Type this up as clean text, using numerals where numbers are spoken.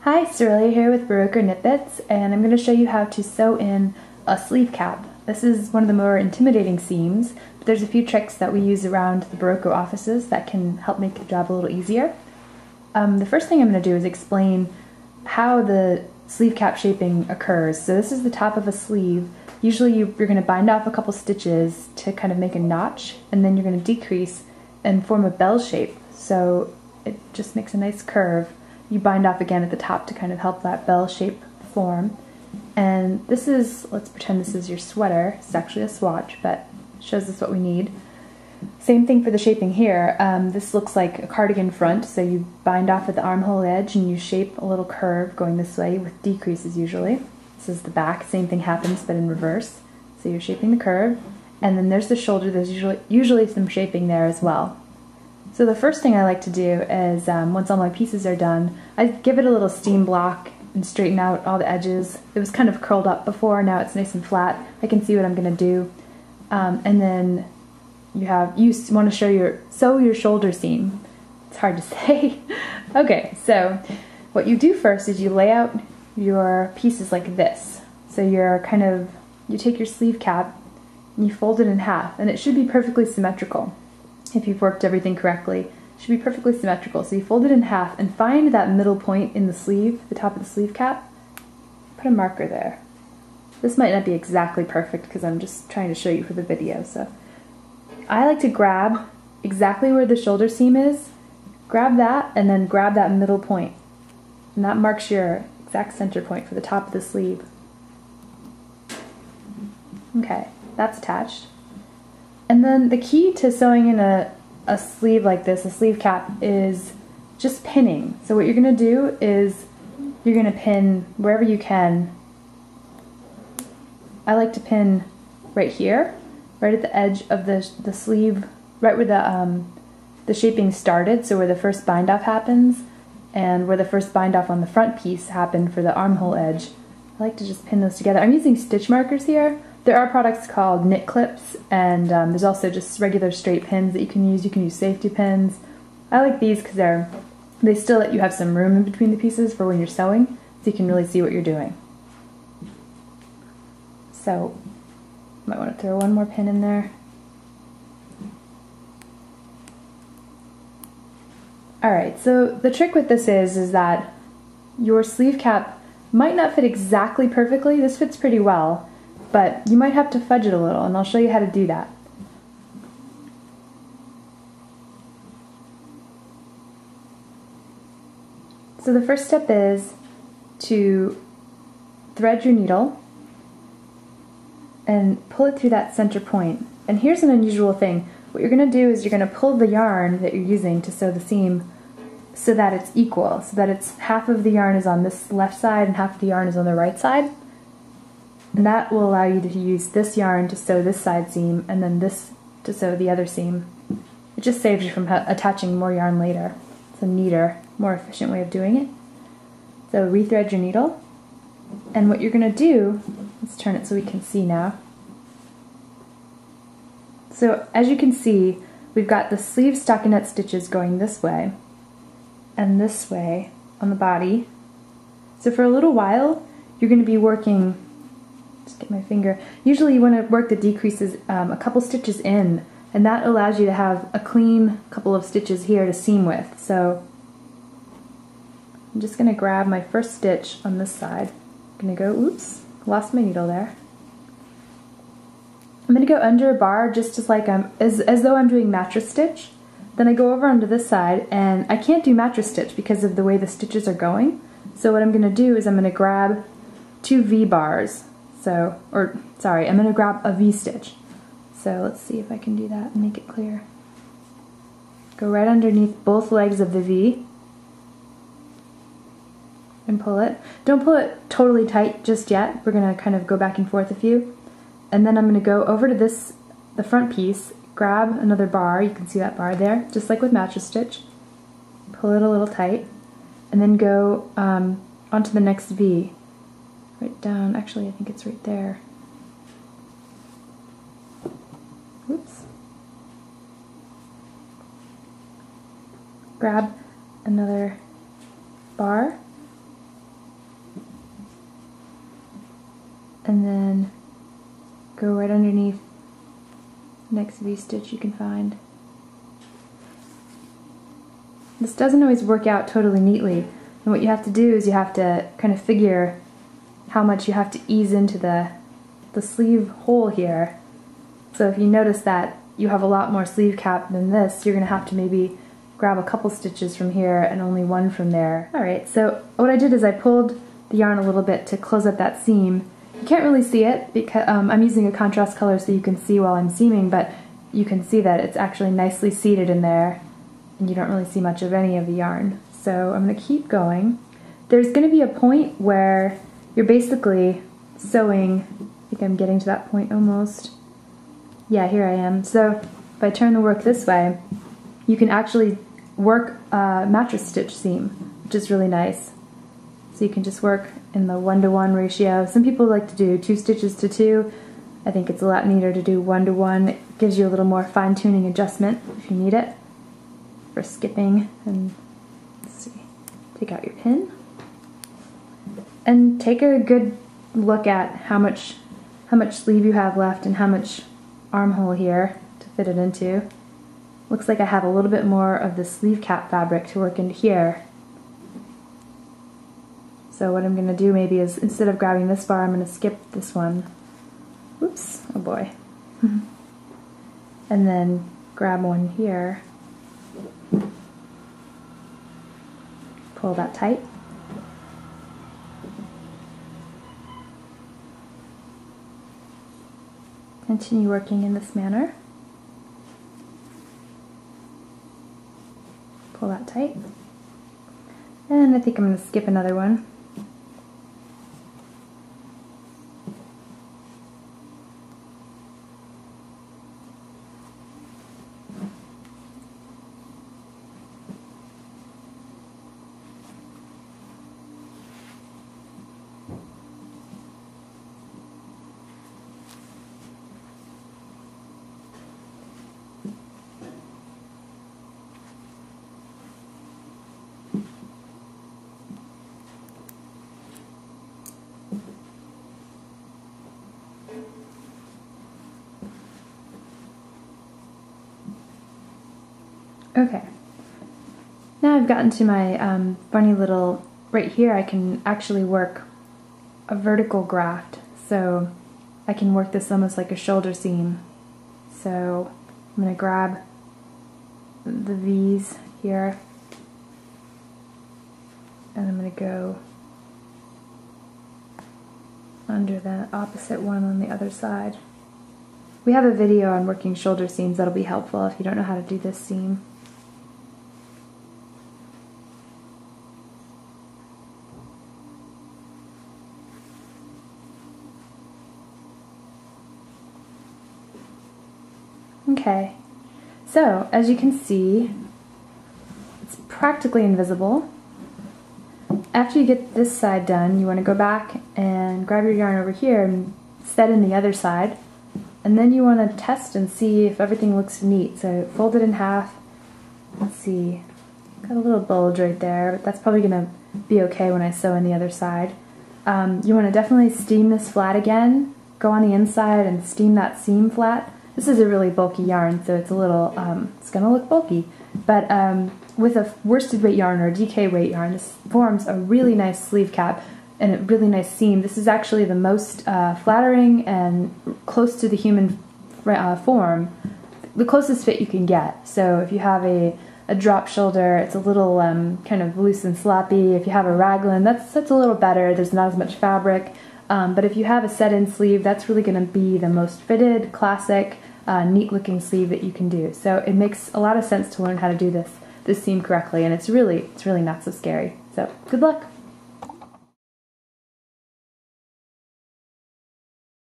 Hi, Cirilia here with Berroco Knit Bits, and I'm going to show you how to sew in a sleeve cap. This is one of the more intimidating seams, but there's a few tricks that we use around the Berroco offices that can help make the job a little easier. The first thing I'm going to do is explain how the sleeve cap shaping occurs. So this is the top of a sleeve. Usually you're going to bind off a couple stitches to kind of make a notch, and then you're going to decrease and form a bell shape. So it just makes a nice curve. You bind off again at the top to kind of help that bell shape form. And this is, let's pretend this is your sweater. It's actually a swatch, but shows us what we need. Same thing for the shaping here. This looks like a cardigan front, so you bind off at the armhole edge and you shape a little curve going this way with decreases usually. This is the back, same thing happens but in reverse. So you're shaping the curve, and then there's the shoulder. There's usually some shaping there as well. So the first thing I like to do is, once all my pieces are done, I give it a little steam block and straighten out all the edges. It was kind of curled up before, now it's nice and flat. I can see what I'm going to do. And then you want to sew your shoulder seam. It's hard to say. Okay, so what you do first is you lay out your pieces like this. So you take your sleeve cap and you fold it in half, and it should be perfectly symmetrical. If you've worked everything correctly, it should be perfectly symmetrical. So you fold it in half and find that middle point in the sleeve, the top of the sleeve cap. Put a marker there. This might not be exactly perfect because I'm just trying to show you for the video. So I like to grab exactly where the shoulder seam is, grab that, and then grab that middle point. And that marks your exact center point for the top of the sleeve. Okay, that's attached. And then the key to sewing in a sleeve like this, a sleeve cap, is just pinning. So what you're going to do is you're going to pin wherever you can. I like to pin right here, right at the edge of the sleeve, right where the shaping started, so where the first bind off happens, and where the first bind off on the front piece happened for the armhole edge. I like to just pin those together. I'm using stitch markers here. There are products called knit clips, and there's also just regular straight pins that you can use. You can use safety pins. I like these because they still let you have some room in between the pieces for when you're sewing, so you can really see what you're doing. So, might want to throw one more pin in there. Alright, so the trick with this is that your sleeve cap might not fit exactly perfectly. This fits pretty well, but you might have to fudge it a little, and I'll show you how to do that. So the first step is to thread your needle and pull it through that center point. And here's an unusual thing. What you're going to do is you're going to pull the yarn that you're using to sew the seam so that it's equal, so that it's half of the yarn is on this left side and half of the yarn is on the right side. And that will allow you to use this yarn to sew this side seam and then this to sew the other seam. It just saves you from attaching more yarn later. It's a neater, more efficient way of doing it. So rethread your needle, and what you're going to do, let's turn it so we can see now. So as you can see, we've got the sleeve stockinette stitches going this way and this way on the body. So for a little while, you're going to be working, just get my finger, usually you want to work the decreases a couple stitches in, and that allows you to have a clean couple of stitches here to seam with. So I'm just going to grab my first stitch on this side. I'm going to go, oops, lost my needle there. I'm going to go under a bar just as like as though I'm doing mattress stitch. Then I go over onto this side, and I can't do mattress stitch because of the way the stitches are going. So what I'm going to do is I'm going to grab two V bars. I'm going to grab a V stitch. So let's see if I can do that and make it clear. Go right underneath both legs of the V and pull it. Don't pull it totally tight just yet. We're going to kind of go back and forth a few. And then I'm going to go over to the front piece, grab another bar. You can see that bar there, just like with mattress stitch. Pull it a little tight, and then go onto the next V. Right down, actually I think it's right there. Oops. Grab another bar, and then go right underneath the next V-stitch you can find. This doesn't always work out totally neatly, and what you have to do is you have to kind of figure how much you have to ease into the sleeve hole here. So if you notice that you have a lot more sleeve cap than this, you're going to have to maybe grab a couple stitches from here and only one from there. Alright, so what I did is I pulled the yarn a little bit to close up that seam. You can't really see it because I'm using a contrast color so you can see while I'm seaming, but you can see that it's actually nicely seated in there and you don't really see much of any of the yarn. So I'm going to keep going. There's going to be a point where you're basically sewing. I think I'm getting to that point almost. Yeah, here I am. So if I turn the work this way, you can actually work a mattress stitch seam, which is really nice. So you can just work in the 1-to-1 ratio. Some people like to do 2 stitches to 2. I think it's a lot neater to do 1-to-1. It gives you a little more fine-tuning adjustment if you need it for skipping. And let's see, take out your pin and take a good look at how much sleeve you have left and how much armhole here to fit it into. Looks like I have a little bit more of the sleeve cap fabric to work into here. So what I'm going to do maybe is, instead of grabbing this bar, I'm going to skip this one. Oops, oh boy. And then grab one here. Pull that tight. Continue working in this manner. Pull that tight. And I think I'm going to skip another one. Okay, now I've gotten to my funny little, right here I can actually work a vertical graft, so I can work this almost like a shoulder seam. So I'm going to grab the V's here and I'm going to go under the opposite one on the other side. We have a video on working shoulder seams that'll be helpful if you don't know how to do this seam. Okay, so as you can see, it's practically invisible. After you get this side done, you want to go back and grab your yarn over here and set in the other side. And then you want to test and see if everything looks neat. So fold it in half. Let's see, got a little bulge right there, but that's probably going to be okay when I sew in the other side. You want to definitely steam this flat again. Go on the inside and steam that seam flat. This is a really bulky yarn, so it's a little, it's going to look bulky. But with a worsted weight yarn or a DK weight yarn, this forms a really nice sleeve cap and a really nice seam. This is actually the most flattering and close to the human form, the closest fit you can get. So if you have a drop shoulder, it's a little kind of loose and sloppy. If you have a raglan, that's a little better. There's not as much fabric. But if you have a set-in sleeve, that's really going to be the most fitted, classic, neat-looking sleeve that you can do. So it makes a lot of sense to learn how to do this seam correctly, and it's really not so scary. So good luck!